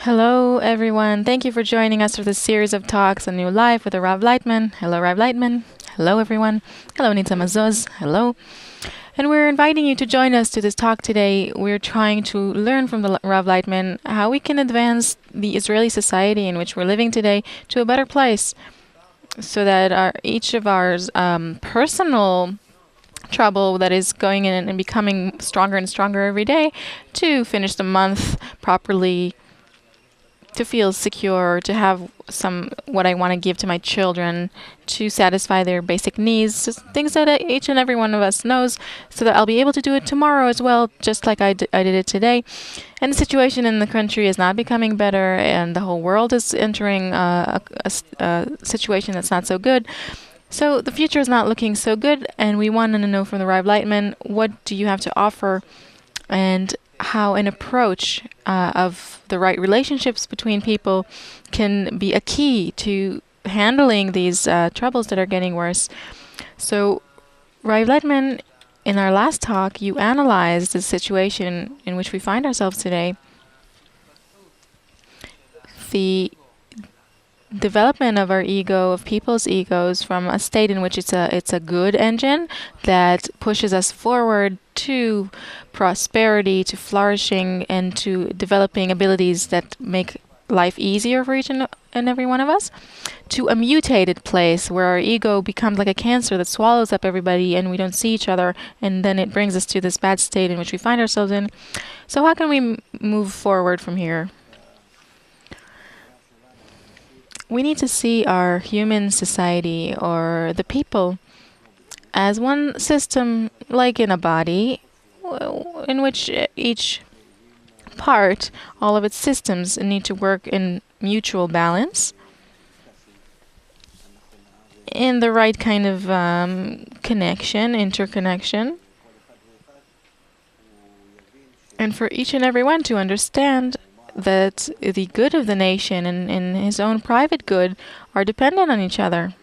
Hello, everyone. Thank you for joining us for this series of talks on New Life with the Rav Laitman. Hello, Rav Laitman. Hello, everyone. Hello, Nitza Mazuz. Hello. And we're inviting you to join us to this talk today. We're trying to learn from the Rav Laitman how we can advance the Israeli society in which we're living today to a better place, so that each of our personal trouble that is going in and becoming stronger and stronger every day to finish the month properly, to feel secure, to have some what I want to give to my children, to satisfy their basic needs, just things that each and every one of us knows, so that I'll be able to do it tomorrow as well, just like I did it today. And the situation in the country is not becoming better, and the whole world is entering a situation that's not so good. So the future is not looking so good, and we want to know from the Rav Laitman, what do you have to offer, and how an approach of the right relationships between people can be a key to handling these troubles that are getting worse. So, Rav Laitman, in our last talk, you analyzed the situation in which we find ourselves today. The development of our ego, of people's egos, from a state in which it's a good engine that pushes us forward to prosperity, to flourishing, and to developing abilities that make life easier for each and every one of us, to a mutated place where our ego becomes like a cancer that swallows up everybody and we don't see each other, and then it brings us to this bad state in which we find ourselves in. So how can we move forward from here? We need to see our human society, or the people, as one system, like in a body, in which each part, all of its systems, need to work in mutual balance, in the right kind of connection, interconnection. And for each and every one to understand that the good of the nation and his own private good are dependent on each other.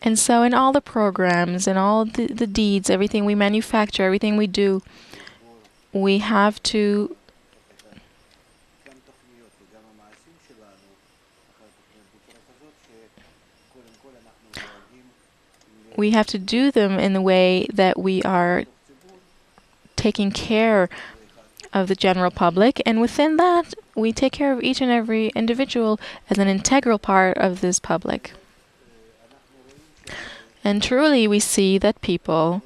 And so in all the programs and all the deeds, everything we manufacture, everything we do, we have to do them in the way that we are taking care of the general public, and within that we take care of each and every individual as an integral part of this public. And truly we see that people,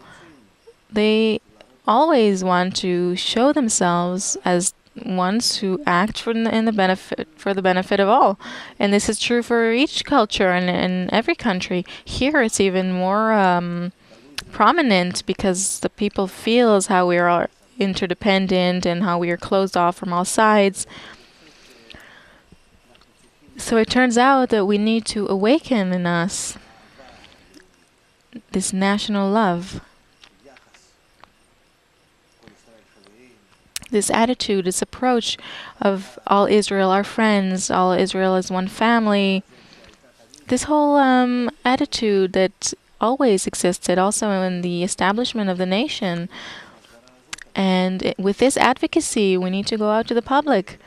they always want to show themselves as ones who act for the benefit of all. And this is true for each culture and in every country. Here it's even more prominent, because the people feels how we are interdependent and how we are closed off from all sides. So it turns out that we need to awaken in us this national love, this attitude, this approach of all Israel, our friends, all Israel as one family. This whole attitude that always existed also in the establishment of the nation. And with this advocacy, we need to go out to the public.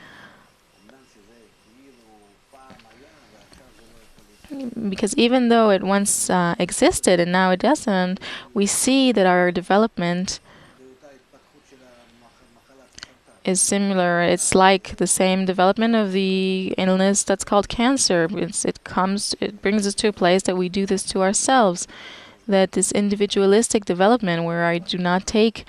Because even though it once existed and now it doesn't, we see that our development is similar. It's like the same development of the illness that's called cancer. It brings us to a place that we do this to ourselves. That this individualistic development, where I do not take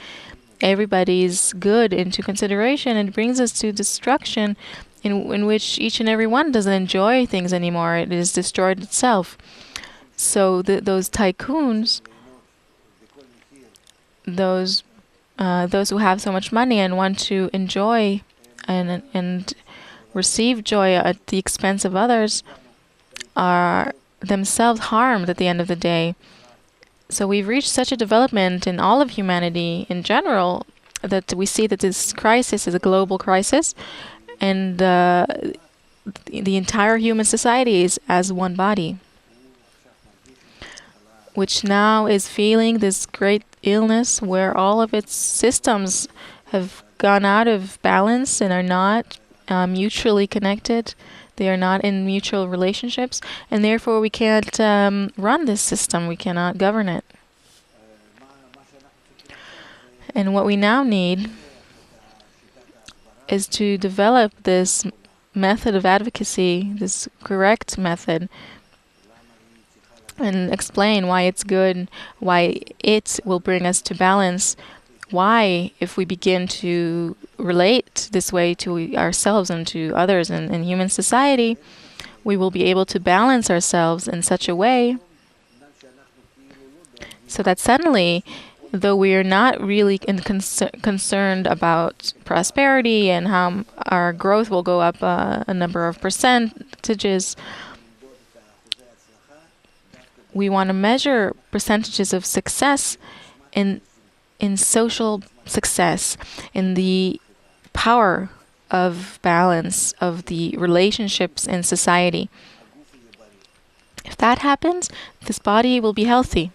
everybody's good into consideration, it brings us to destruction, in which each and every one doesn't enjoy things anymore. It is destroyed itself. So those tycoons, those who have so much money and want to enjoy and receive joy at the expense of others, are themselves harmed at the end of the day. So we've reached such a development in all of humanity in general that we see that this crisis is a global crisis, and the entire human society is as one body, which now is feeling this great illness where all of its systems have gone out of balance and are not mutually connected. They are not in mutual relationships, and therefore we can't run this system. We cannot govern it. And what we now need is to develop this method of advocacy, this correct method, and explain why it's good, why it will bring us to balance, why, if we begin to relate this way to ourselves and to others in human society, we will be able to balance ourselves in such a way so that suddenly, though we are not really concerned about prosperity and how our growth will go up a number of percentages, we want to measure percentages of success in social success, in the power of balance of the relationships in society. If that happens, this body will be healthy.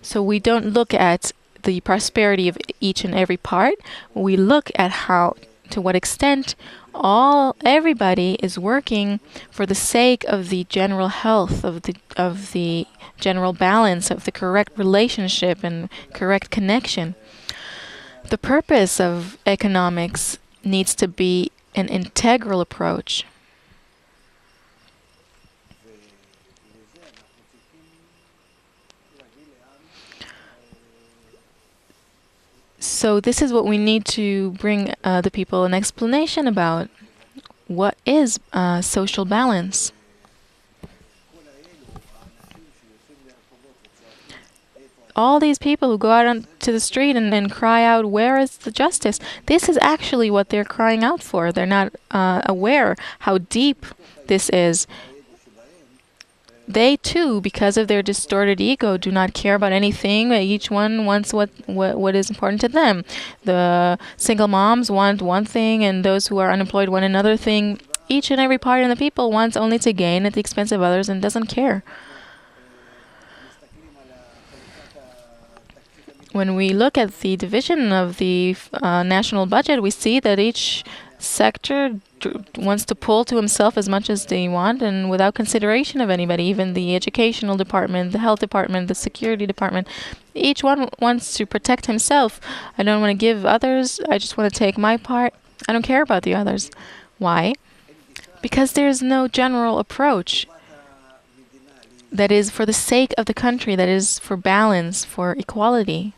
So we don't look at the prosperity of each and every part. We look at to what extent everybody is working for the sake of the general health, of the general balance, of the correct relationship and correct connection. The purpose of economics needs to be an integral approach. So this is what we need to bring the people an explanation about. What is social balance? All these people who go out onto the street and cry out, "Where is the justice?" This is actually what they're crying out for. They're not aware how deep this is. They too, because of their distorted ego, do not care about anything. Each one wants what is important to them. The single moms want one thing, and those who are unemployed want another thing. Each and every part of the people wants only to gain at the expense of others and doesn't care. When we look at the division of the national budget, we see that each sector wants to pull to himself as much as they want and without consideration of anybody, even the educational department, the health department, the security department. Each one wants to protect himself. I don't want to give others. I just want to take my part. I don't care about the others. Why? Because there's no general approach that is for the sake of the country, that is for balance, for equality.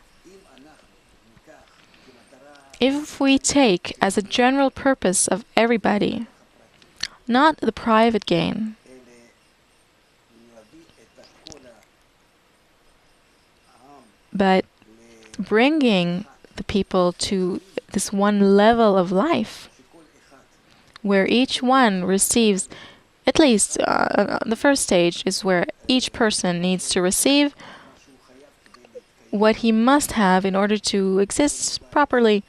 If we take as a general purpose of everybody, not the private gain, but bringing the people to this one level of life, where each one receives, at least the first stage is where each person needs to receive what he must have in order to exist properly.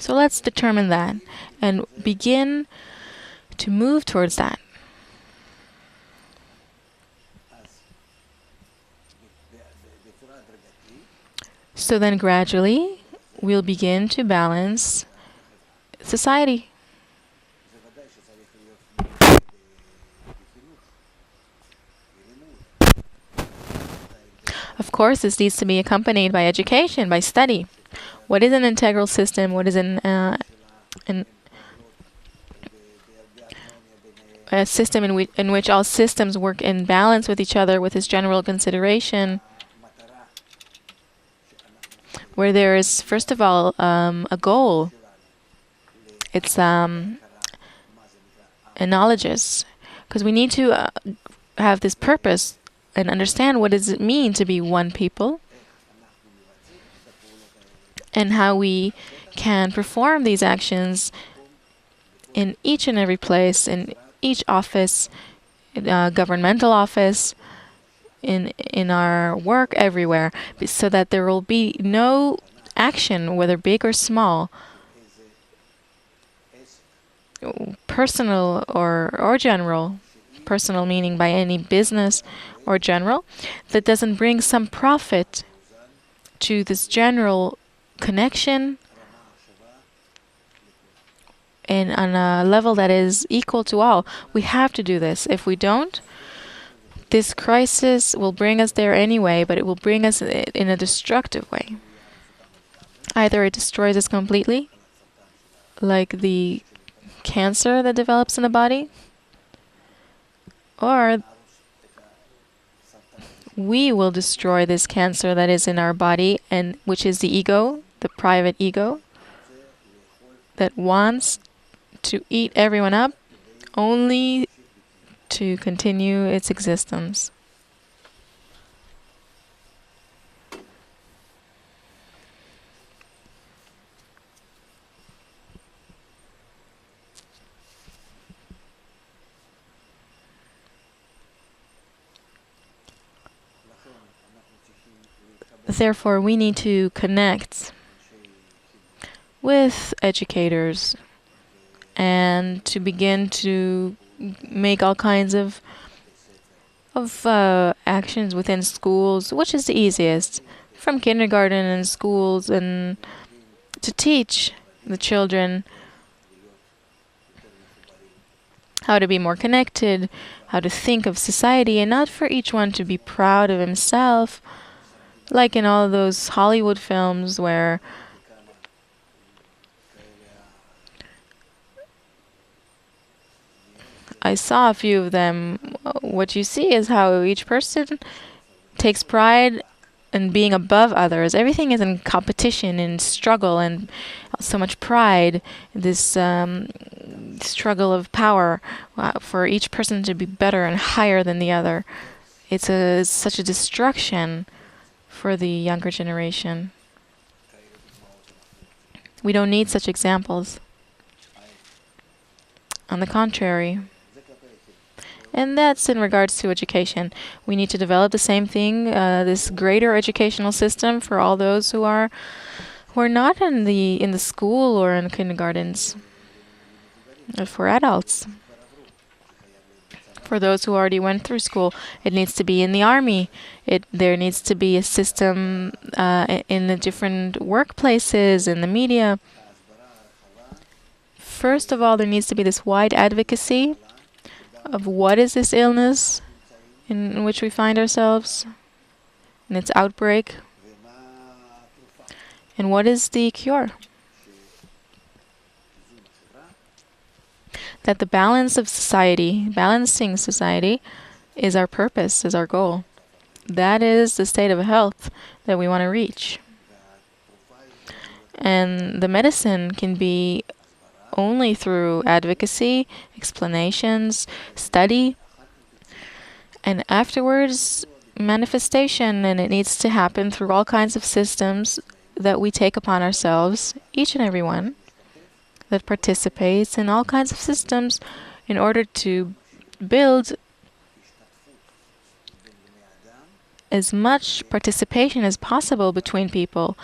So let's determine that and begin to move towards that. So then gradually we'll begin to balance society. Of course, this needs to be accompanied by education, by study. What is an integral system? What is a system in which all systems work in balance with each other with this general consideration? Where there is, first of all, a goal. It's analogous, because we need to have this purpose and understand what does it mean to be one people, and how we can perform these actions in each and every place, in each office, governmental office, in our work, everywhere, so that there will be no action, whether big or small, personal or general, personal meaning by any business or general, that doesn't bring some profit to this general connection on a level that is equal to all. We have to do this. If we don't, this crisis will bring us there anyway, but it will bring us in a destructive way. Either it destroys us completely, like the cancer that develops in the body, or we will destroy this cancer that is in our body, and which is the ego, the private ego, that wants to eat everyone up only to continue its existence. Therefore, we need to connect with educators and to begin to make all kinds of actions within schools, which is the easiest, from kindergarten and schools, and to teach the children how to be more connected, how to think of society, and not for each one to be proud of himself, like in all those Hollywood films where I saw a few of them. What you see is how each person takes pride in being above others. Everything is in competition and struggle, and so much pride, this struggle of power for each person to be better and higher than the other. It's such a destruction for the younger generation. We don't need such examples. On the contrary. And that's in regards to education. We need to develop the same thing, this greater educational system for all those who are not in the school or in kindergartens. For adults. For those who already went through school, it needs to be in the army. There needs to be a system in the different workplaces, in the media. First of all, there needs to be this wide advocacy of what is this illness in which we find ourselves, and its outbreak, and what is the cure. That the balance of society, balancing society, is our purpose, is our goal. That is the state of health that we want to reach. And the medicine can be only through advocacy, explanations, study, and afterwards manifestation. And it needs to happen through all kinds of systems that we take upon ourselves, each and every one, that participates in all kinds of systems in order to build as much participation as possible between people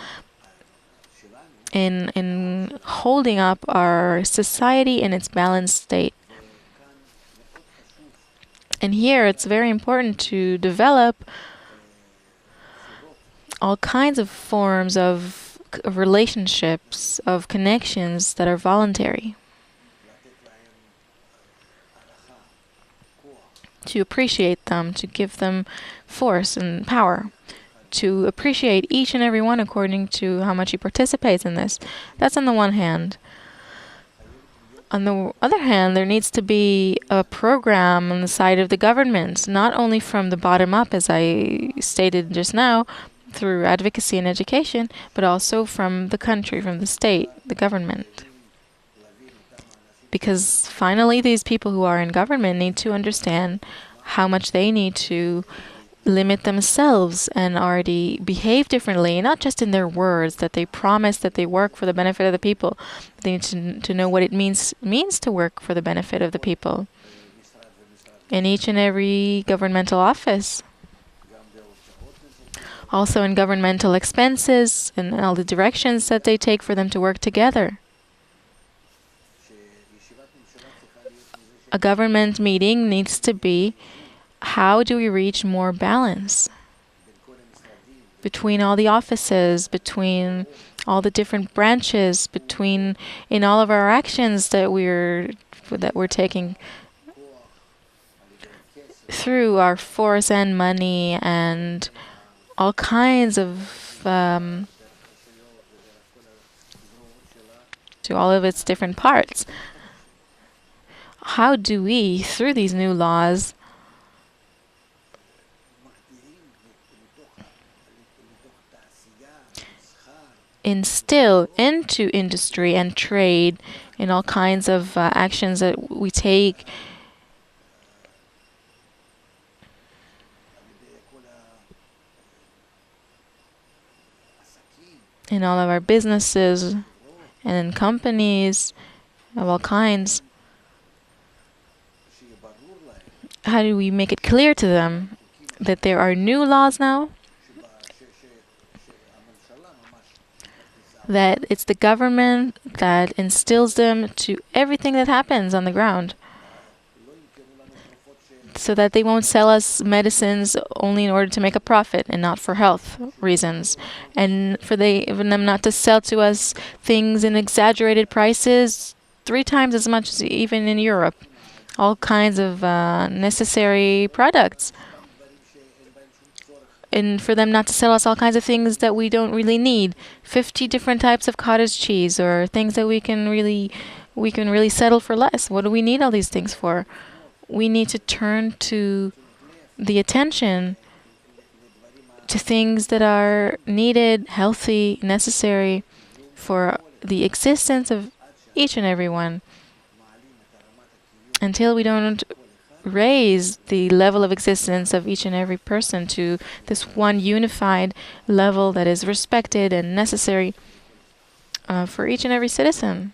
in holding up our society in its balanced state. And here it's very important to develop all kinds of forms of relationships, of connections that are voluntary. To appreciate them, to give them force and power. To appreciate each and every one according to how much he participates in this. That's on the one hand. On the other hand, there needs to be a program on the side of the government, not only from the bottom up, as I stated just now, through advocacy and education, but also from the country, from the state, the government. Because finally, these people who are in government need to understand how much they need to limit themselves and already behave differently, not just in their words, that they promise that they work for the benefit of the people. They need to know what it means to work for the benefit of the people in each and every governmental office. Also in governmental expenses and all the directions that they take for them to work together. A government meeting needs to be, how do we reach more balance between all the offices, between all the different branches between in all of our actions that we're taking through our force and money and all kinds of to all of its different parts. How do we, through these new laws, instill into industry and trade in all kinds of actions that we take in all of our businesses and in companies of all kinds? How do we make it clear to them that there are new laws now? That it's the government that instills them to everything that happens on the ground, so that they won't sell us medicines only in order to make a profit and not for health reasons, and for them not to sell to us things in exaggerated prices 3 times as much as even in Europe. All kinds of necessary products. And for them not to sell us all kinds of things that we don't really need. 50 different types of cottage cheese or things that we can really settle for less. What do we need all these things for? We need to turn to the attention to things that are needed, healthy, necessary for the existence of each and every one. Until we don't raise the level of existence of each and every person to this one unified level that is respected and necessary for each and every citizen.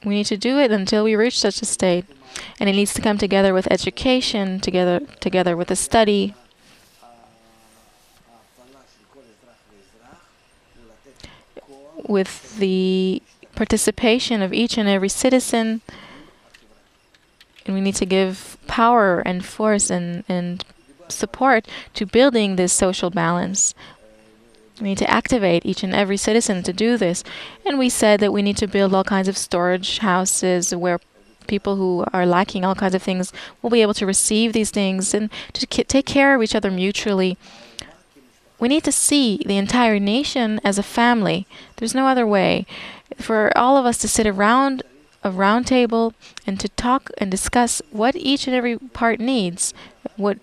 We need to do it until we reach such a state. And it needs to come together with education, together with a study, with the participation of each and every citizen. And we need to give power and force and support to building this social balance. We need to activate each and every citizen to do this. And we said that we need to build all kinds of storage houses where people who are lacking all kinds of things will be able to receive these things and to take care of each other mutually. We need to see the entire nation as a family. There's no other way. For all of us to sit around a round table and to talk and discuss what each and every part needs, what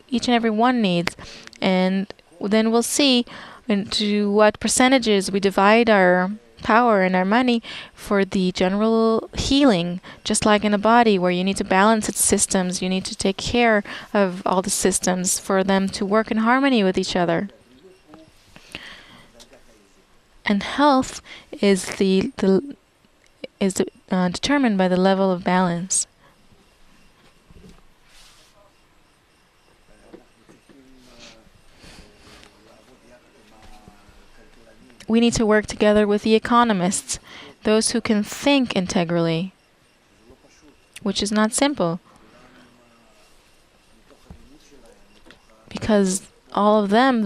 each and every one needs. And then we'll see into what percentages we divide our power and our money for the general healing. Just like in a body where you need to balance its systems, you need to take care of all the systems for them to work in harmony with each other. And health is determined by the level of balance. We need to work together with the economists, those who can think integrally, which is not simple. Because all of them,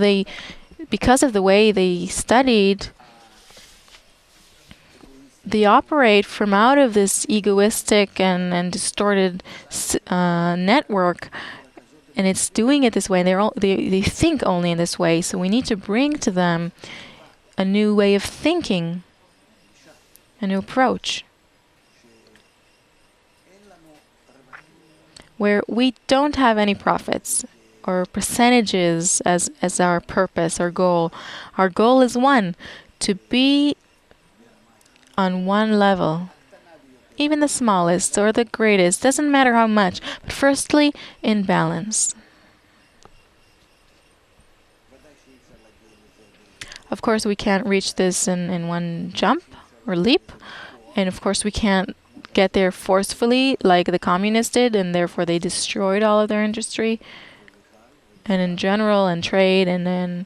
because of the way they studied, they operate from out of this egoistic and distorted network, and it's doing it this way. They think only in this way. So we need to bring to them a new way of thinking, a new approach, where we don't have any profits or percentages as our purpose or goal. Our goal is one, to be on one level, even the smallest or the greatest, doesn't matter how much, but firstly, in balance. Of course, we can't reach this in one jump or leap, and of course, we can't get there forcefully like the communists did, and therefore they destroyed all of their industry, and in general, and trade, and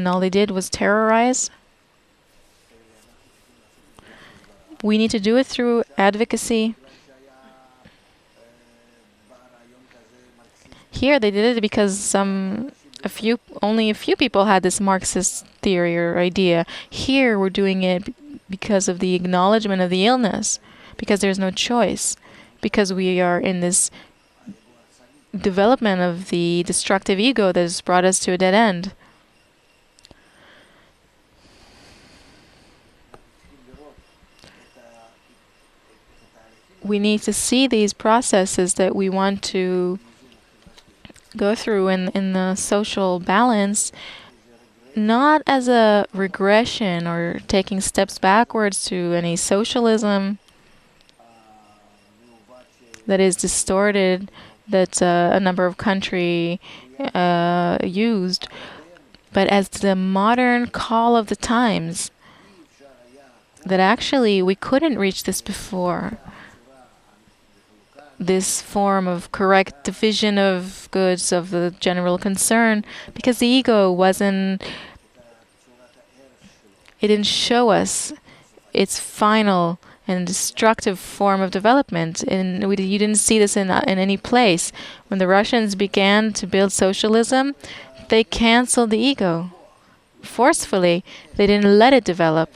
all they did was terrorize. We need to do it through advocacy. Here they did it because only a few people had this Marxist theory or idea. Here we're doing it because of the acknowledgement of the illness, because there's no choice, because we are in this development of the destructive ego that has brought us to a dead end. We need to see these processes that we want to go through in the social balance not as a regression or taking steps backwards to any socialism that is distorted, that a number of countries used, but as the modern call of the times, that actually we couldn't reach this before. This form of correct division of goods of the general concern, because the ego it didn't show us its final and destructive form of development. And you didn't see this in any place. When the Russians began to build socialism, they canceled the ego forcefully. They didn't let it develop.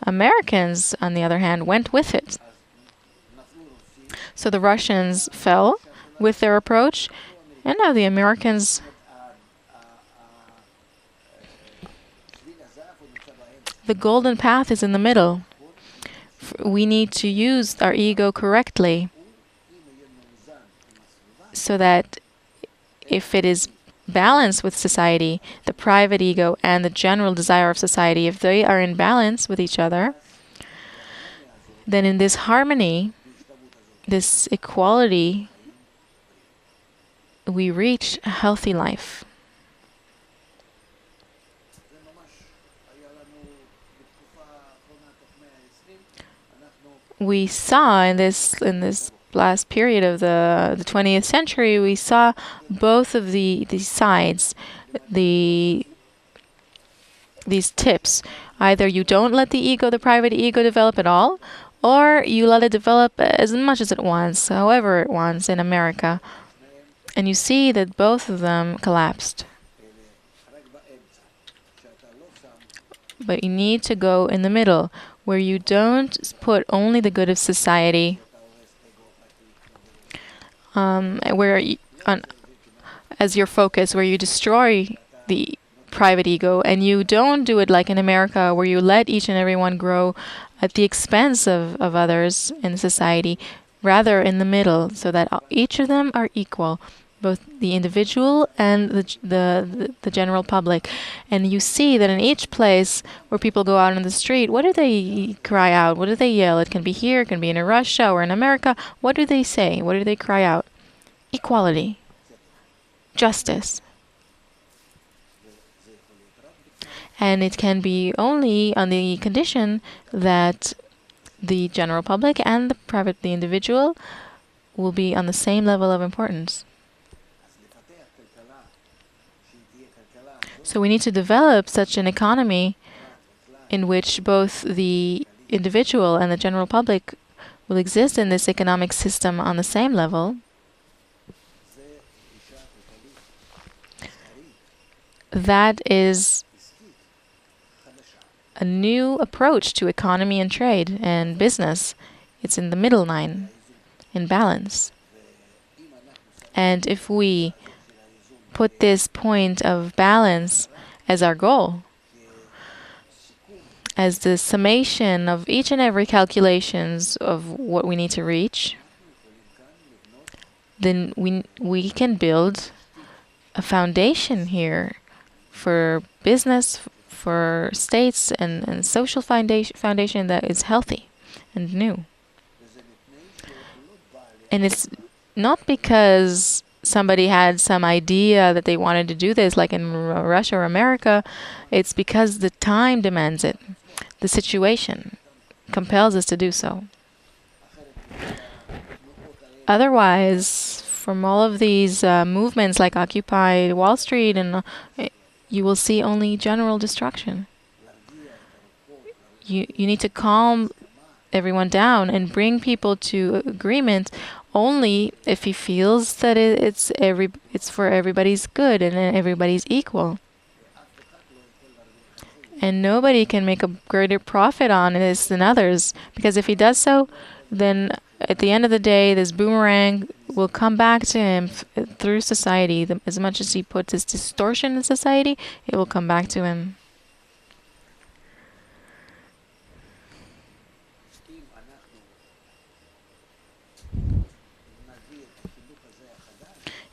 Americans, on the other hand, went with it. So the Russians fell with their approach, and now the Americans, the golden path is in the middle. We need to use our ego correctly so that if it is balanced with society, the private ego and the general desire of society, if they are in balance with each other, then in this harmony, this equality, we reach a healthy life. We saw in this last period of the 20th century, we saw both of these sides, these tips. Either you don't let the private ego develop at all, or you let it develop as much as it wants, however it wants in America. And you see that both of them collapsed. But you need to go in the middle, where you don't put only the good of society, as your focus, where you destroy the private ego, and you don't do it like in America, where you let each and every one grow at the expense of others in society, rather in the middle, so that each of them are equal, both the individual and the general public. And you see that in each place where people go out on the street, what do they cry out? What do they yell? It can be here, it can be in Russia or in America. What do they say? What do they cry out? Equality. Justice. And it can be only on the condition that the general public and the individual will be on the same level of importance. So we need to develop such an economy in which both the individual and the general public will exist in this economic system on the same level. That is a new approach to economy and trade and business. It's in the middle line, in balance. And if we put this point of balance as our goal, as the summation of each and every calculations of what we need to reach, then we can build a foundation here for business, for states, and social foundation that is healthy and new. And it's not because somebody had some idea that they wanted to do this, like in Russia or America. It's because the time demands it. The situation compels us to do so. Otherwise, from all of these movements like Occupy Wall Street, and you will see only general destruction. You need to calm everyone down and bring people to agreement only if he feels that it's for everybody's good and everybody's equal. And nobody can make a greater profit on this than others, because if he does so, then at the end of the day, this boomerang will come back to him through society. As much as he puts this distortion in society, it will come back to him.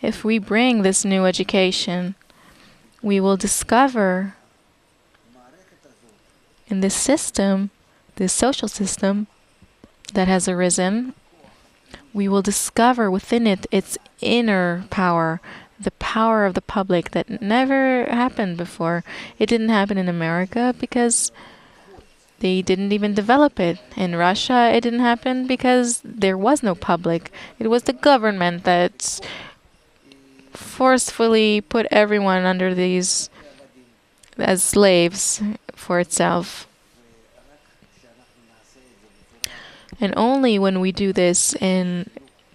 If we bring this new education, we will discover in this system, this social system that has arisen, we will discover within it its inner power, the power of the public that never happened before. It didn't happen in America because they didn't even develop it. In Russia, it didn't happen because there was no public. It was the government that forcefully put everyone under these as slaves for itself. And only when we do this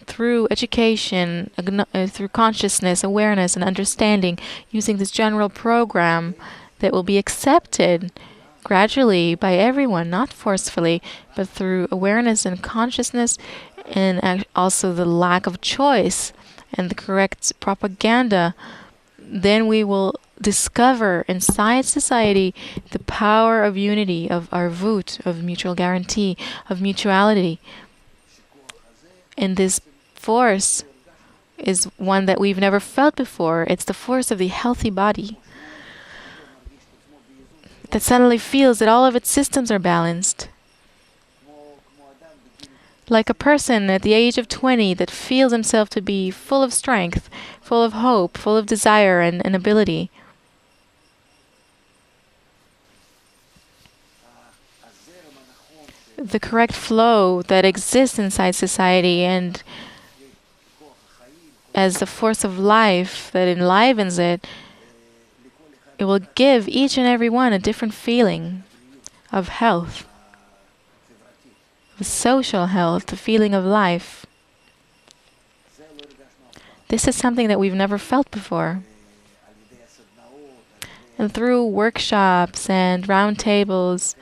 through education, through consciousness, awareness, and understanding, using this general program that will be accepted gradually by everyone, not forcefully, but through awareness and consciousness, and also the lack of choice and the correct propaganda, then we will discover inside society the power of unity, of arvut, of mutual guarantee, of mutuality. And this force is one that we've never felt before. It's the force of the healthy body that suddenly feels that all of its systems are balanced. Like a person at the age of 20 that feels himself to be full of strength, full of hope, full of desire and ability. The correct flow that exists inside society, and as the force of life that enlivens it, it will give each and every one a different feeling of health, of social health, the feeling of life. This is something that we've never felt before. And through workshops and roundtables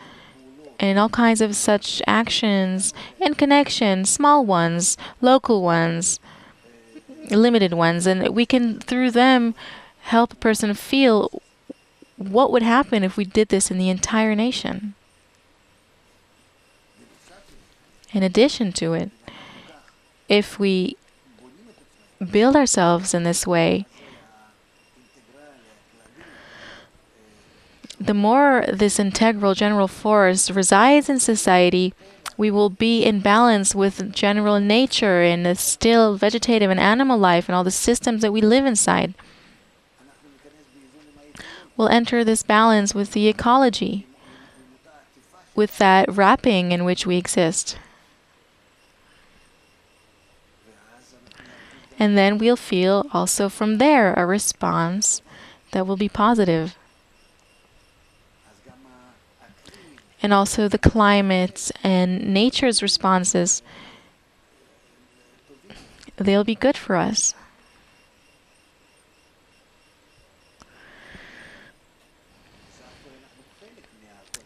and all kinds of such actions and connections, small ones, local ones, limited ones, and we can, through them, help a person feel what would happen if we did this in the entire nation. In addition to it, if we build ourselves in this way, the more this integral general force resides in society, we will be in balance with general nature and the still vegetative and animal life and all the systems that we live inside. We'll enter this balance with the ecology, with that wrapping in which we exist. And then we'll feel also from there a response that will be positive. And also the climate and nature's responses, they'll be good for us.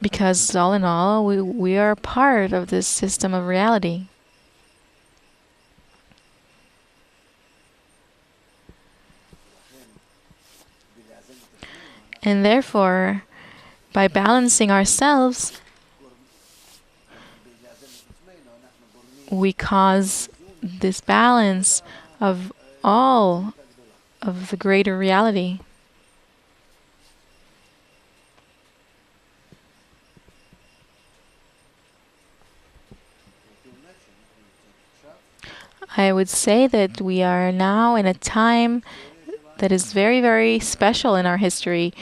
Because all in all, we are part of this system of reality. And therefore, by balancing ourselves, we cause this balance of all of the greater reality. I would say that we are now in a time that is very, very special in our history,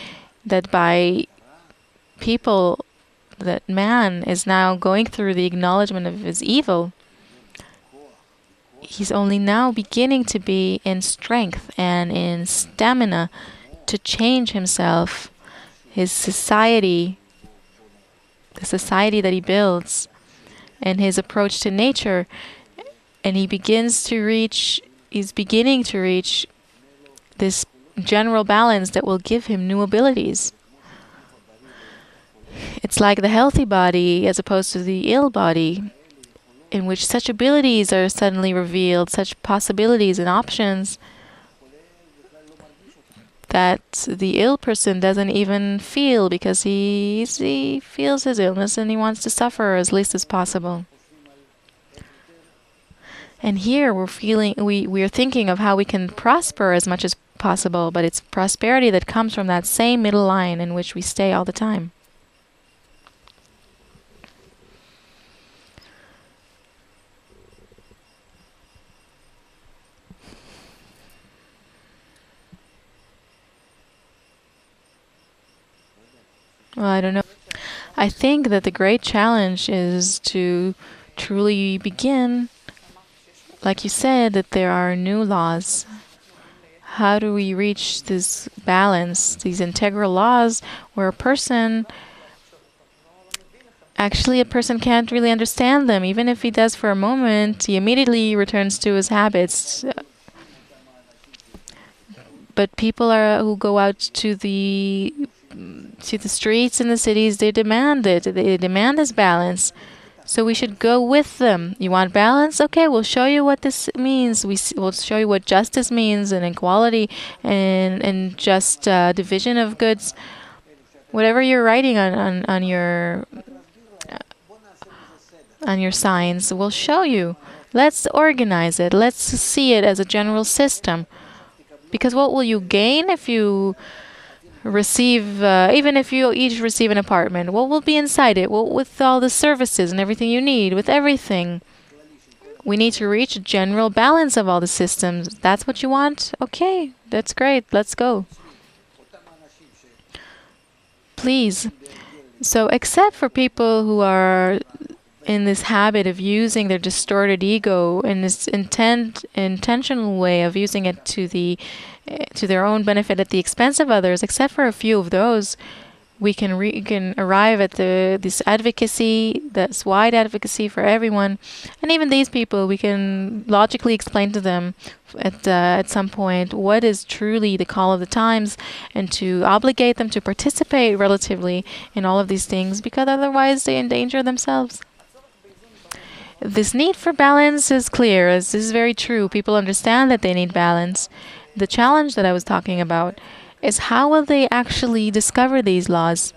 that by people, that man is now going through the acknowledgement of his evil. He's only now beginning to be in strength and in stamina to change himself, his society, the society that he builds, and his approach to nature. And he's beginning to reach this general balance that will give him new abilities. It's like the healthy body as opposed to the ill body, in which such abilities are suddenly revealed, such possibilities and options that the ill person doesn't even feel, because he feels his illness and he wants to suffer as least as possible. And here we're thinking of how we can prosper as much as possible, but it's prosperity that comes from that same middle line in which we stay all the time. Well, I don't know. I think that the great challenge is to truly begin, like you said, that there are new laws. How do we reach this balance, these integral laws, where a person can't really understand them. Even if he does for a moment, he immediately returns to his habits. But people who go out to the streets in the cities, they demand it. They demand this balance. So we should go with them. You want balance? Okay, we'll show you what this means. We'll show you what justice means, and equality, and just division of goods. Whatever you're writing on your signs, we'll show you. Let's organize it. Let's see it as a general system. Because what will you gain if you receive, even if you each receive an apartment? What will be inside it? Well, with all the services and everything you need, with everything. We need to reach a general balance of all the systems. That's what you want? Okay, that's great. Let's go. Please. So, except for people who are in this habit of using their distorted ego in this intentional way of using it to their own benefit at the expense of others, except for a few of those, we can arrive at this advocacy, this wide advocacy for everyone, and even these people, we can logically explain to them at some point what is truly the call of the times, and to obligate them to participate relatively in all of these things, because otherwise they endanger themselves. This need for balance is clear. This is very true. People understand that they need balance. The challenge that I was talking about is how will they actually discover these laws?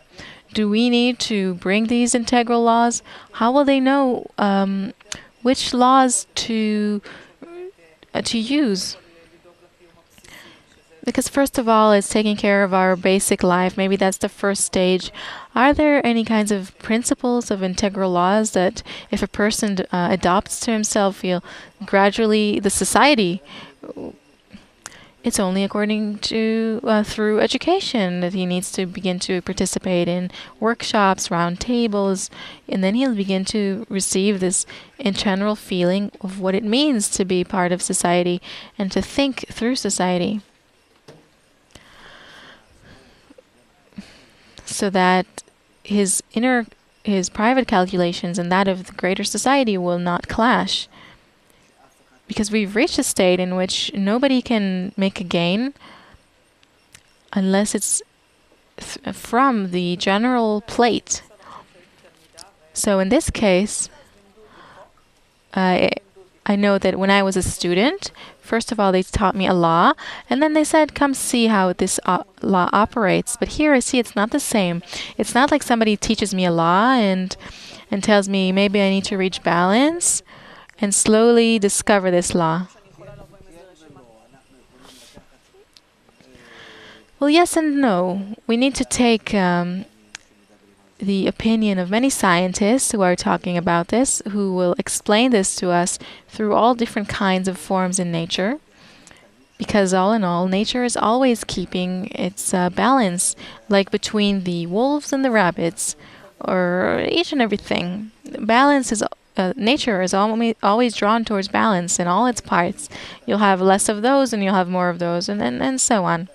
Do we need to bring these integral laws? How will they know which laws to use? Because first of all, it's taking care of our basic life. Maybe that's the first stage. Are there any kinds of principles of integral laws that if a person adopts to himself, gradually the society, it's only according to through education that he needs to begin to participate in workshops, round tables, and then he'll begin to receive this general feeling of what it means to be part of society and to think through society. So that his private calculations and that of the greater society will not clash. Because we've reached a state in which nobody can make a gain unless it's from the general plate. So in this case, I know that when I was a student, first of all, they taught me a law, and then they said, come see how this law operates. But here I see it's not the same. It's not like somebody teaches me a law and tells me maybe I need to reach balance and slowly discover this law. Well, yes and no. We need to take the opinion of many scientists who are talking about this, who will explain this to us through all different kinds of forms in nature. Because all in all, nature is always keeping its balance, like between the wolves and the rabbits, or each and everything. Balance is nature is always drawn towards balance in all its parts. You'll have less of those, and you'll have more of those, and so on.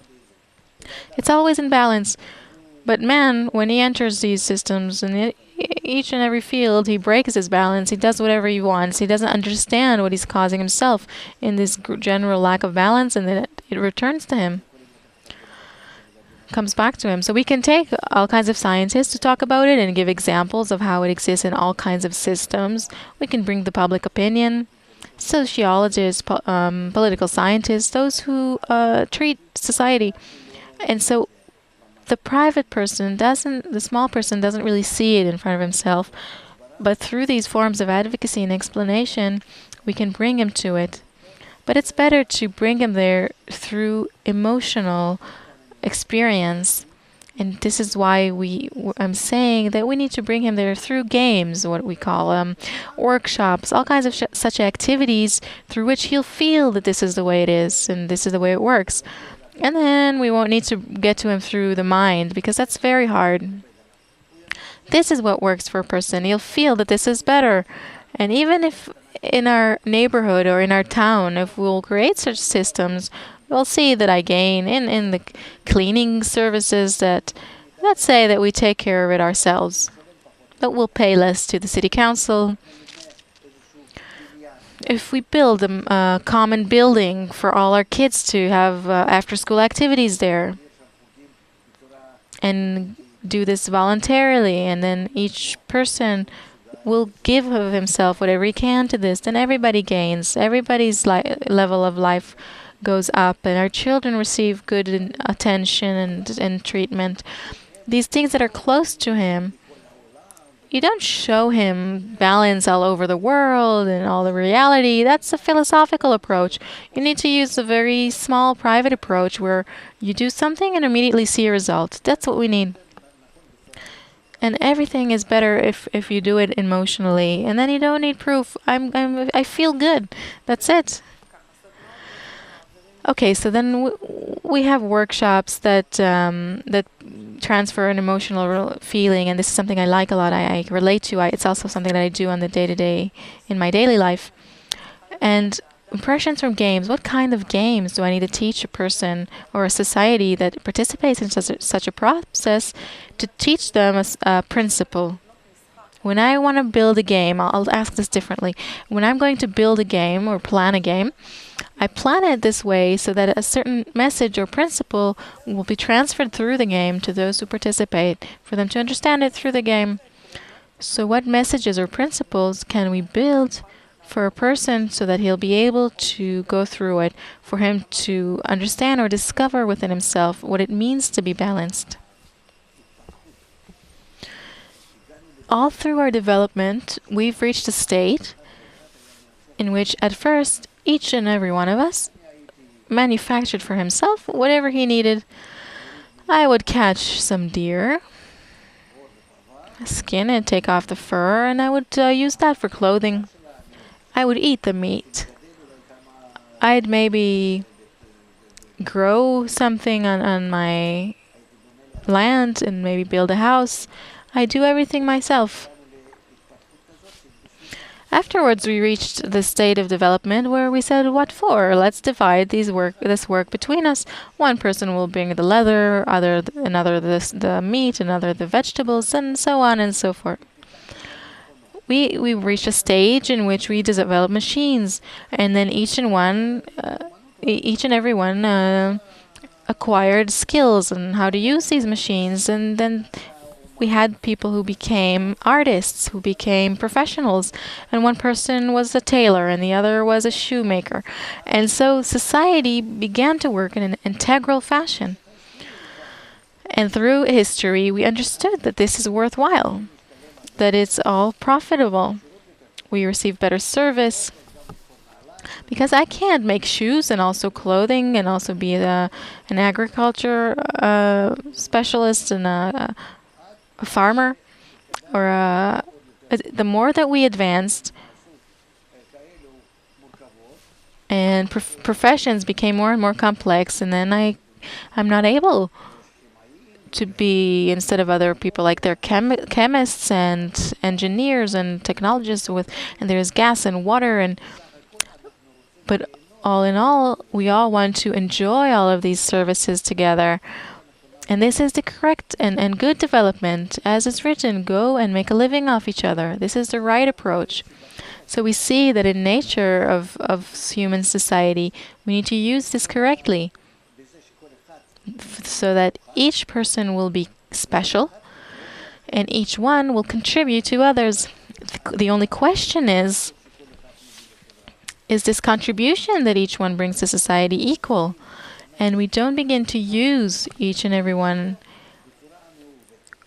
It's always in balance. But man, when he enters these systems, and each and every field, he breaks his balance. He does whatever he wants. He doesn't understand what he's causing himself in this general lack of balance, and then it returns to him, comes back to him. So we can take all kinds of scientists to talk about it and give examples of how it exists in all kinds of systems. We can bring the public opinion, sociologists, political scientists, those who treat society. And so the small person doesn't really see it in front of himself, but through these forms of advocacy and explanation, we can bring him to it. But it's better to bring him there through emotional experience. And this is why I'm saying that we need to bring him there through games, what we call workshops, all kinds of such activities through which he'll feel that this is the way it is and this is the way it works. And then we won't need to get to him through the mind, because that's very hard. This is what works for a person. He'll feel that this is better. And even if in our neighborhood or in our town, if we'll create such systems, we'll see that I gain in the cleaning services that, let's say that we take care of it ourselves, but we'll pay less to the city council. If we build a common building for all our kids to have after-school activities there, and do this voluntarily, and then each person will give of himself whatever he can to this, then everybody gains. Everybody's level of life goes up, and our children receive good attention and treatment. These things that are close to him, you don't show him balance all over the world and all the reality. That's a philosophical approach. You need to use a very small private approach where you do something and immediately see a result. That's what we need. And everything is better if you do it emotionally, and then you don't need proof. I feel good. That's it. Okay, so then we have workshops that transfer an emotional feeling, and this is something I like a lot. I relate to. It's also something that I do on the day-to-day in my daily life. And impressions from games. What kind of games do I need to teach a person or a society that participates in such a process to teach them a principle? When I want to build a game, I'll ask this differently. When I'm going to build a game or plan a game, I plan it this way so that a certain message or principle will be transferred through the game to those who participate, for them to understand it through the game. So what messages or principles can we build for a person so that he'll be able to go through it, for him to understand or discover within himself what it means to be balanced? All through our development, we've reached a state in which at first each and every one of us manufactured for himself whatever he needed. I would catch some deer, skin it, take off the fur, and I would use that for clothing. I would eat the meat. I'd maybe grow something on my land and maybe build a house. I do everything myself. Afterwards, we reached the state of development where we said, what for? Let's divide this work between us. One person will bring the leather, another the meat, another the vegetables, and so on and so forth. We reached a stage in which we develop machines, and then each and every one acquired skills on how to use these machines, and then we had people who became artists, who became professionals, and one person was a tailor and the other was a shoemaker. And so society began to work in an integral fashion. And through history, we understood that this is worthwhile, that it's all profitable. We receive better service, because I can't make shoes and also clothing and also be an agriculture specialist and a farmer, or the more that we advanced and professions became more and more complex, and then I'm not able to be, instead of other people like they're chemists and engineers and technologists and there's gas and water, but all in all, we all want to enjoy all of these services together. And this is the correct and good development. As it's written, go and make a living off each other. This is the right approach. So we see that in nature of human society, we need to use this correctly so that each person will be special and each one will contribute to others. The only question is this contribution that each one brings to society equal? And we don't begin to use each and every one.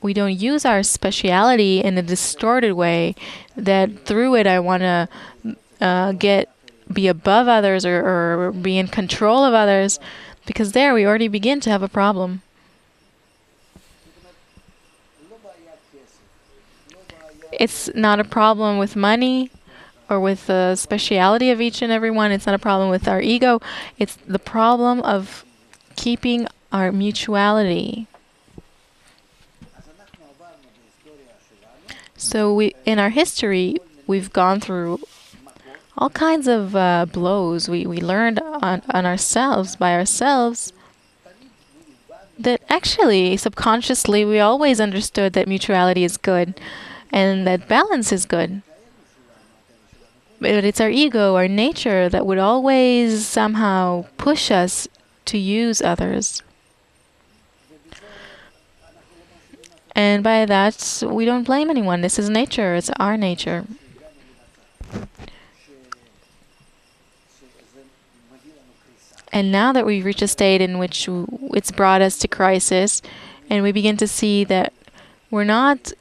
We don't use our speciality in a distorted way that through it I want to be above others or be in control of others, because there we already begin to have a problem. It's not a problem with money or with the speciality of each and every one. It's not a problem with our ego. It's the problem of keeping our mutuality. So in our history, we've gone through all kinds of blows. We learned on ourselves, by ourselves, that actually, subconsciously, we always understood that mutuality is good and that balance is good. But it's our ego, our nature, that would always somehow push us to use others. And by that, we don't blame anyone. This is nature. It's our nature. And now that we've reached a state in which it's brought us to crisis, and we begin to see that we're not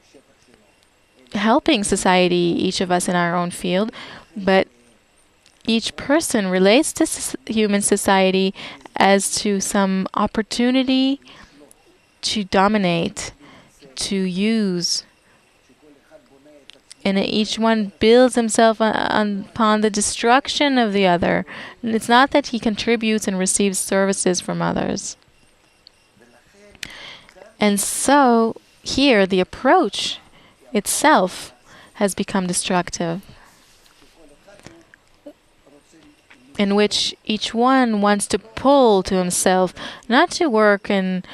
helping society, each of us in our own field, but each person relates to human society as to some opportunity to dominate, to use. And each one builds himself upon the destruction of the other. And it's not that he contributes and receives services from others. And so here the approach itself has become destructive, in which each one wants to pull to himself, not to work and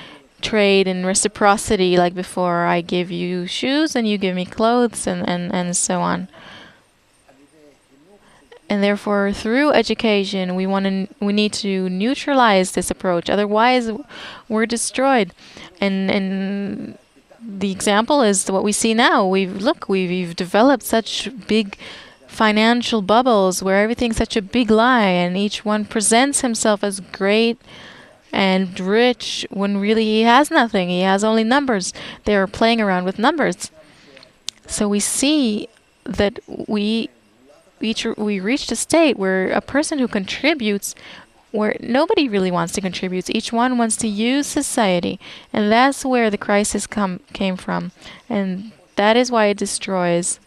trade in reciprocity like before. I give you shoes and you give me clothes and so on. And therefore, through education, we need to neutralize this approach. Otherwise, we're destroyed. And the example is what we see now. We've developed such big financial bubbles where everything's such a big lie, and each one presents himself as great and rich when really he has nothing. He has only numbers. They're playing around with numbers. So we see that we reached a state where a person who contributes, where nobody really wants to contribute. Each one wants to use society. And that's where the crisis came from. And that is why it destroys.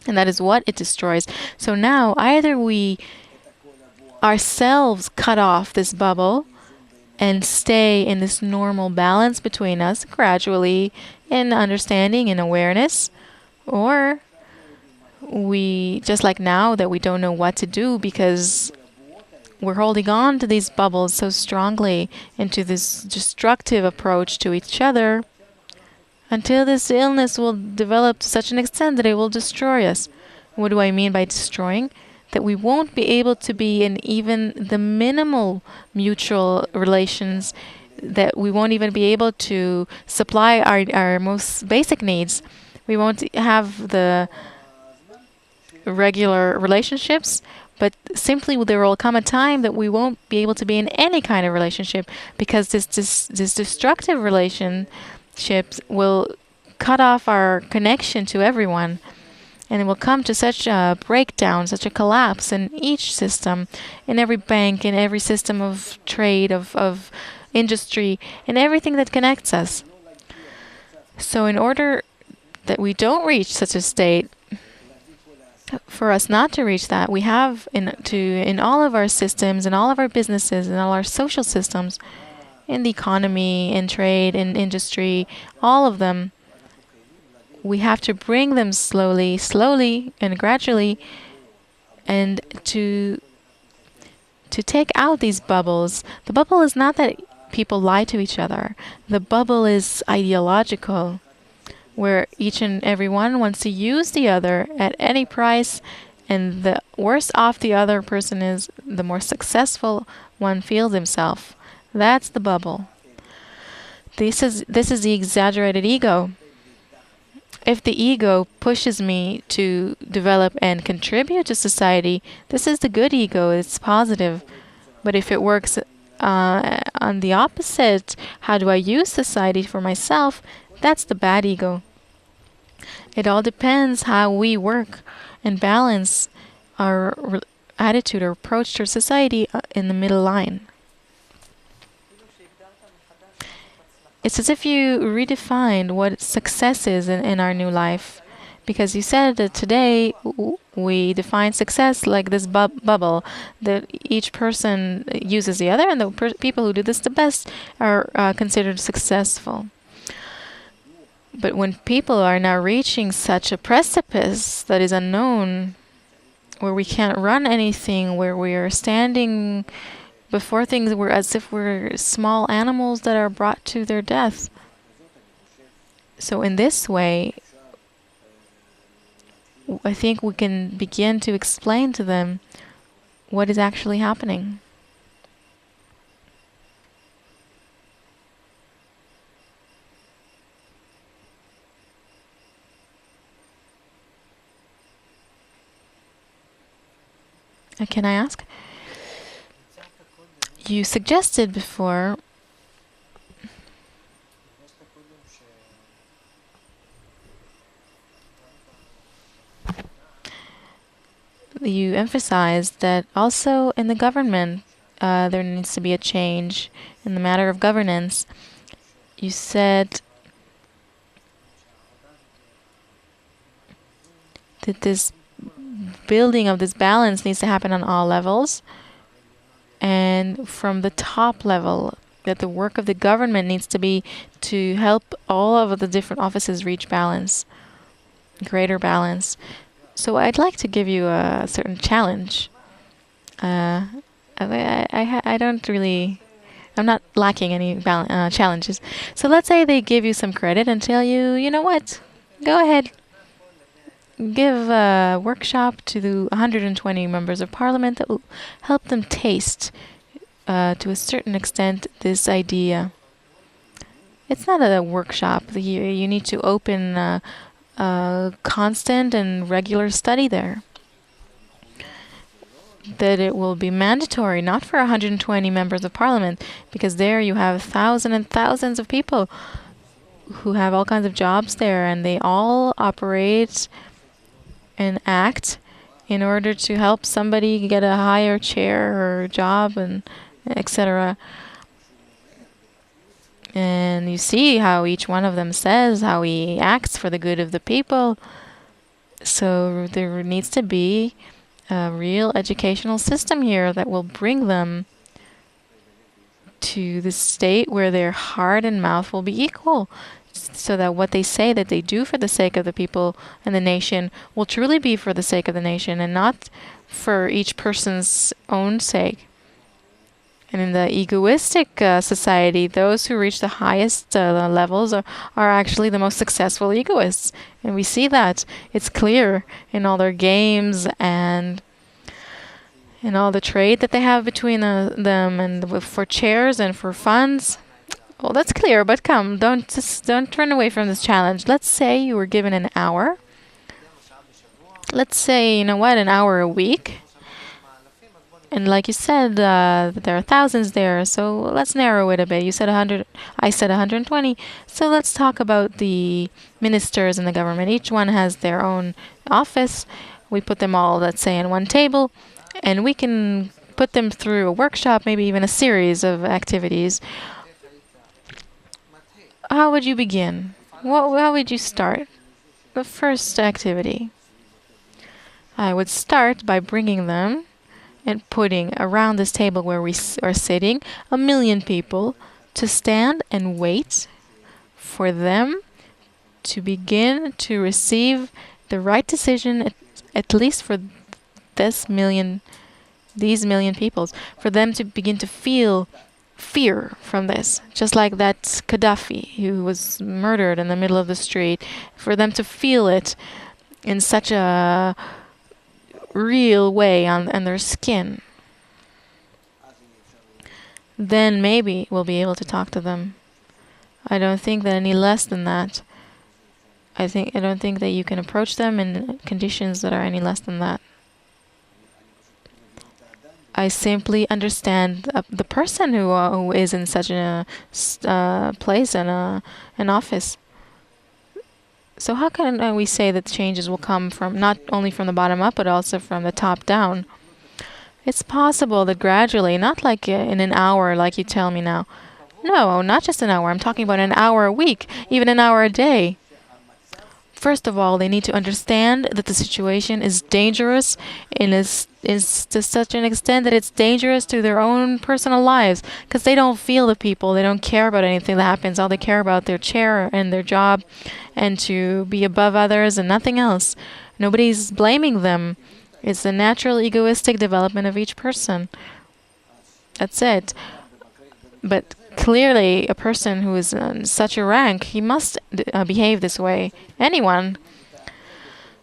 And that is what it destroys. So now either we ourselves cut off this bubble and stay in this normal balance between us gradually in understanding and awareness, or we, just like now, that we don't know what to do because we're holding on to these bubbles so strongly into this destructive approach to each other until this illness will develop to such an extent that it will destroy us. What do I mean by destroying? That we won't be able to be in even the minimal mutual relations, that we won't even be able to supply our most basic needs. We won't have the regular relationships, but simply there will come a time that we won't be able to be in any kind of relationship, because this destructive relationships will cut off our connection to everyone. And it will come to such a breakdown, such a collapse in each system, in every bank, in every system of trade, of industry, in everything that connects us. So in order that we don't reach such a state, for us not to reach that, we have in all of our systems, in all of our businesses, in all our social systems, in the economy, in trade, in industry, all of them, we have to bring them slowly and gradually, and to take out these bubbles. The bubble is not that people lie to each other. The bubble is ideological, where each and every one wants to use the other at any price, and the worse off the other person is, the more successful one feels himself. That's the bubble. This is the exaggerated ego. If the ego pushes me to develop and contribute to society, this is the good ego, it's positive. But if it works on the opposite, how do I use society for myself, that's the bad ego. It all depends how we work and balance our attitude or approach to society in the middle line. It's as if you redefined what success is in our new life. Because you said that today we define success like this bubble, that each person uses the other, and the people who do this the best are considered successful. But when people are now reaching such a precipice that is unknown, where we can't run anything, where we are standing before things, we're as if we're small animals that are brought to their death. So in this way, I think we can begin to explain to them what is actually happening. Can I ask? You suggested before you emphasized that also in the government there needs to be a change in the matter of governance. You said that this building of this balance needs to happen on all levels, and from the top level, that the work of the government needs to be to help all of the different offices reach balance, greater balance. So I'd like to give you a certain challenge. I don't really, I'm not lacking any challenges. So let's say they give you some credit and tell you, you know what, go ahead, give a workshop to the 120 members of parliament that will help them taste, to a certain extent, this idea. It's not a workshop. You need to open a constant and regular study there. That it will be mandatory, not for 120 members of parliament, because there you have thousands and thousands of people who have all kinds of jobs there, and they all operate and act in order to help somebody get a higher chair or job, and etc. And you see how each one of them says how he acts for the good of the people. So there needs to be a real educational system here that will bring them to the state where their heart and mouth will be equal, so that what they say that they do for the sake of the people and the nation will truly be for the sake of the nation and not for each person's own sake. And in the egoistic society, those who reach the highest levels are actually the most successful egoists. And we see that. It's clear in all their games and in all the trade that they have between them, and for chairs and for funds. Well, that's clear, but come, don't run away from this challenge. Let's say you were given an hour. Let's say, you know what, an hour a week. And like you said, there are thousands there, so let's narrow it a bit. You said 100, I said 120. So let's talk about the ministers in the government. Each one has their own office. We put them all, let's say, on one table, and we can put them through a workshop, maybe even a series of activities. How would you begin? How would you start? The first activity. I would start by bringing them and putting around this table where we are sitting 1 million people to stand and wait for them to begin to receive the right decision, at least for these million peoples, for them to begin to feel fear from this, just like that Gaddafi who was murdered in the middle of the street, for them to feel it in such a real way on their skin, then maybe we'll be able to talk to them. I don't think that any less than that. I don't think that you can approach them in conditions that are any less than that. I simply understand the person who is in such a place and an office. So how can we say that changes will come from not only from the bottom up, but also from the top down? It's possible that gradually, not like in an hour, like you tell me now. No, not just an hour. I'm talking about an hour a week, even an hour a day. First of all, they need to understand that the situation is dangerous and is to such an extent that it's dangerous to their own personal lives, because they don't feel the people. They don't care about anything that happens. All they care about their chair and their job and to be above others and nothing else. Nobody's blaming them. It's the natural egoistic development of each person. That's it. But clearly, a person who is in such a rank, he must behave this way. Anyone.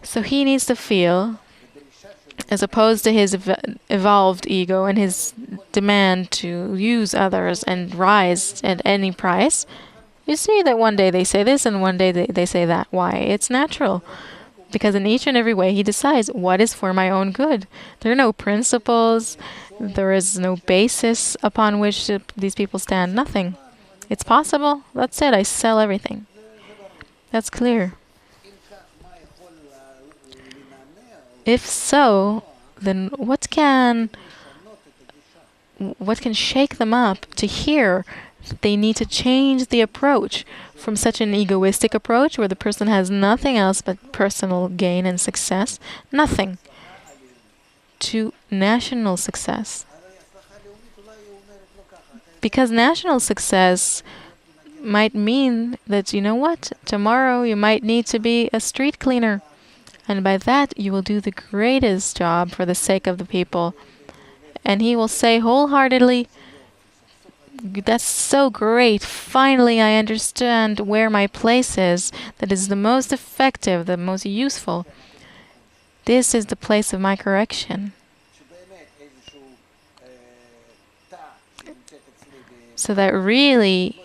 So he needs to feel, as opposed to his evolved ego and his demand to use others and rise at any price. You see that one day they say this and one day they say that. Why? It's natural. Because in each and every way he decides what is for my own good. There are no principles. There is no basis upon which these people stand. Nothing. It's possible. That's it. I sell everything. That's clear. If so, then what can shake them up to hear that they need to change the approach from such an egoistic approach where the person has nothing else but personal gain and success, nothing, to national success. Because national success might mean that, you know what, tomorrow you might need to be a street cleaner. And by that you will do the greatest job for the sake of the people. And he will say wholeheartedly, that's so great. Finally, I understand where my place is. That is the most effective, the most useful. This is the place of my correction. So that really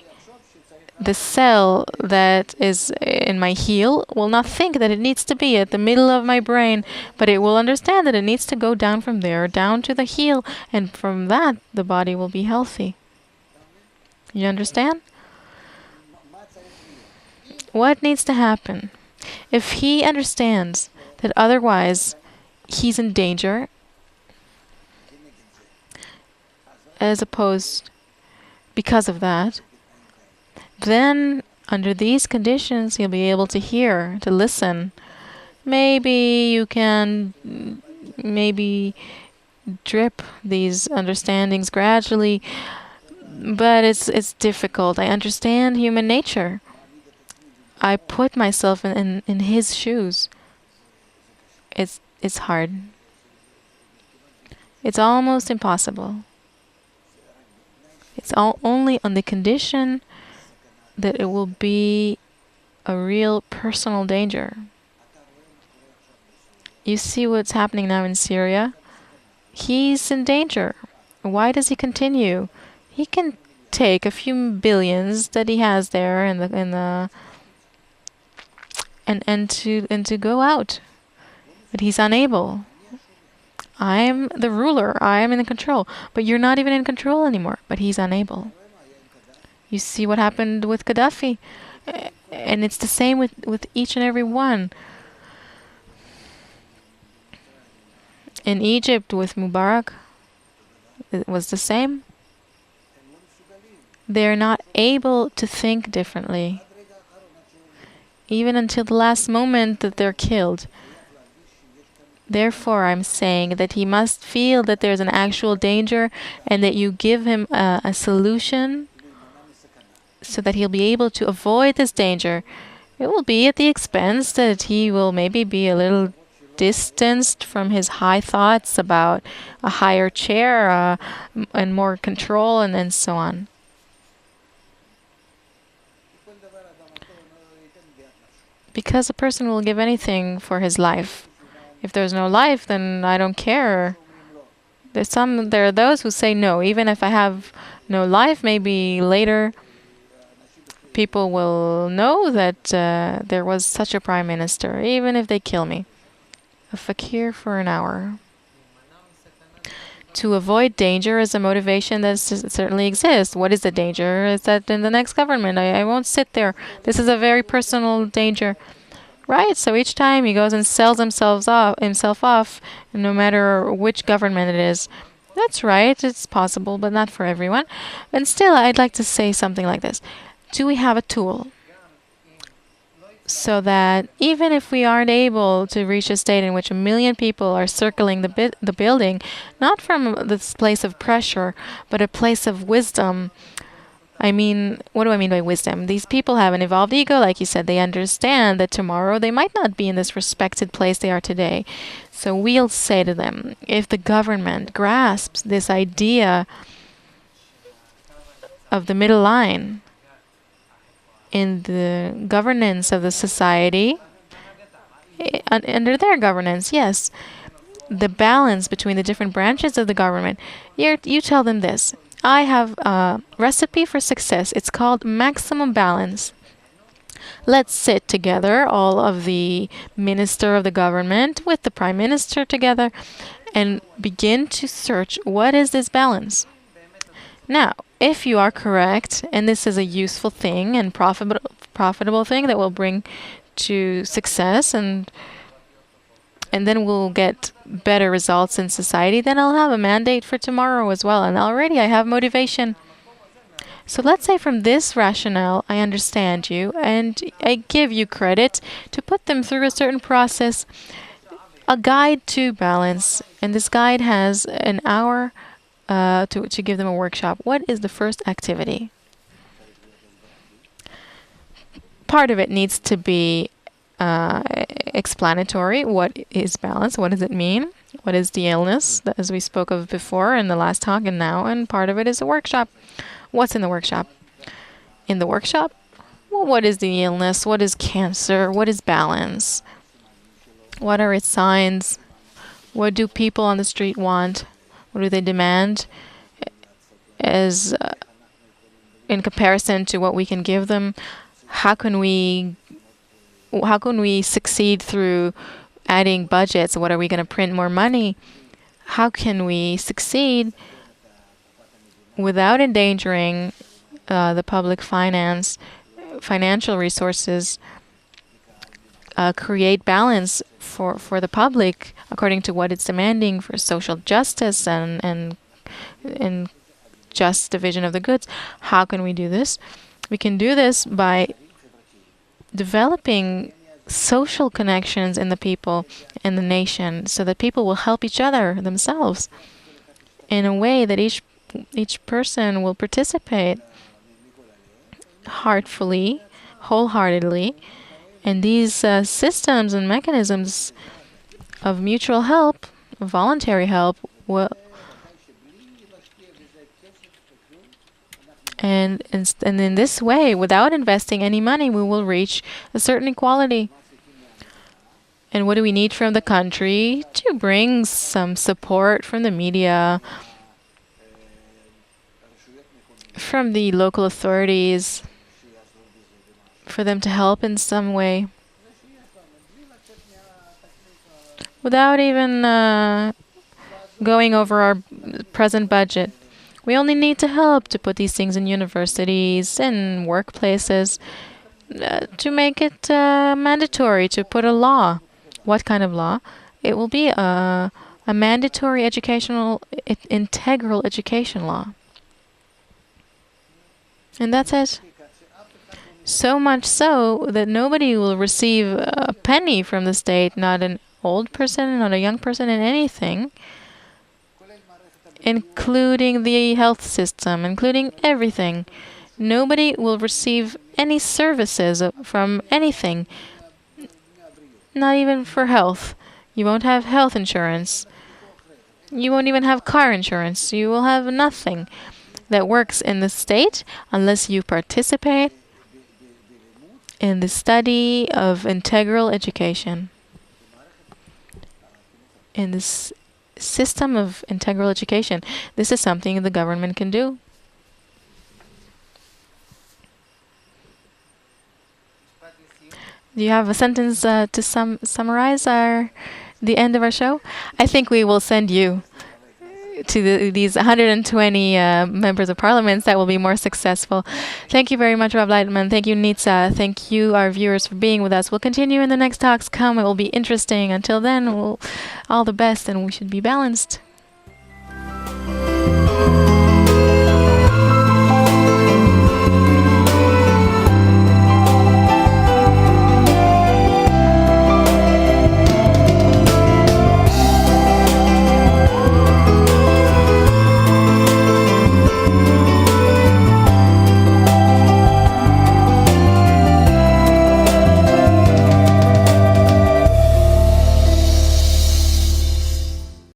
the cell that is in my heel will not think that it needs to be at the middle of my brain, but it will understand that it needs to go down from there, down to the heel, and from that the body will be healthy. You understand? What needs to happen? If he understands that otherwise he's in danger, as opposed because of that, then under these conditions he'll be able to hear, to listen. Maybe you can drip these understandings gradually, but it's difficult. I understand human nature. I put myself in his shoes. It's hard. It's almost impossible. It's only on the condition that it will be a real personal danger. You see what's happening now in Syria? He's in danger. Why does he continue? He can take a few billions that he has there and to go out, but he's unable. I am the ruler. I am in control, but you're not even in control anymore. But he's unable. You see what happened with Gaddafi, and it's the same with each and every one. In Egypt with Mubarak, it was the same. They're not able to think differently, even until the last moment that they're killed. Therefore, I'm saying that he must feel that there's an actual danger and that you give him a solution so that he'll be able to avoid this danger. It will be at the expense that he will maybe be a little distanced from his high thoughts about a higher chair and more control and so on. Because a person will give anything for his life. If there's no life, then I don't care. There are those who say no, even if I have no life, maybe later people will know that there was such a prime minister, even if they kill me. A fakir for an hour. To avoid danger is a motivation that certainly exists. What is the danger? Is that in the next government I won't sit there. This is a very personal danger. Right, so each time he goes and sells himself off, no matter which government it is. That's right, it's possible, but not for everyone. And still, I'd like to say something like this. Do we have a tool so that even if we aren't able to reach a state in which 1 million people are circling the building, not from this place of pressure, but a place of wisdom? I mean, what do I mean by wisdom? These people have an evolved ego, like you said. They understand that tomorrow they might not be in this respected place they are today. So we'll say to them, if the government grasps this idea of the middle line in the governance of the society, under their governance, yes, the balance between the different branches of the government, you tell them this. I have a recipe for success. It's called maximum balance. Let's sit together, all of the minister of the government with the prime minister together, and begin to search what is this balance. Now, if you are correct, and this is a useful thing and profitable thing that will bring to success, and then we'll get better results in society, then I'll have a mandate for tomorrow as well. And already I have motivation. So let's say from this rationale, I understand you and I give you credit to put them through a certain process, a guide to balance. And this guide has an hour to give them a workshop. What is the first activity? Part of it needs to be explanatory. What is balance? What does it mean? What is the illness, as we spoke of before in the last talk and now? And part of it is a workshop. What's in the workshop? In the workshop? Well, what is the illness? What is cancer? What is balance? What are its signs? What do people on the street want? What do they demand as in comparison to what we can give them? How can we succeed through adding budgets? What are we going to print more money? How can we succeed without endangering the public financial resources? Create balance for the public according to what it's demanding for social justice and just division of the goods. How can we do this? We can do this by developing social connections in the people, in the nation, so that people will help each other themselves in a way that each person will participate heartfully, wholeheartedly. And these systems and mechanisms of mutual help, voluntary help, will And in this way, without investing any money, we will reach a certain equality. And what do we need from the country? To bring some support from the media, from the local authorities, for them to help in some way, without even going over our present budget. We only need to help to put these things in universities and workplaces, to make it mandatory, to put a law. What kind of law? It will be a mandatory integral education law. And that's it. So much so that nobody will receive a penny from the state, not an old person, not a young person, in anything, including the health system, including everything. Nobody will receive any services from anything, not even for health. You won't have health insurance. You won't even have car insurance. You will have nothing that works in the state unless you participate in the study of integral education. In this system of integral education, this is something the government can do. Do you have a sentence to summarize the end of our show? I think we will send you to these 120 members of parliament that will be more successful. Thank you very much, Rob Laitman. Thank you, Nitsa. Thank you, our viewers, for being with us. We'll continue in the next talks come. It will be interesting. Until then, all the best, and we should be balanced.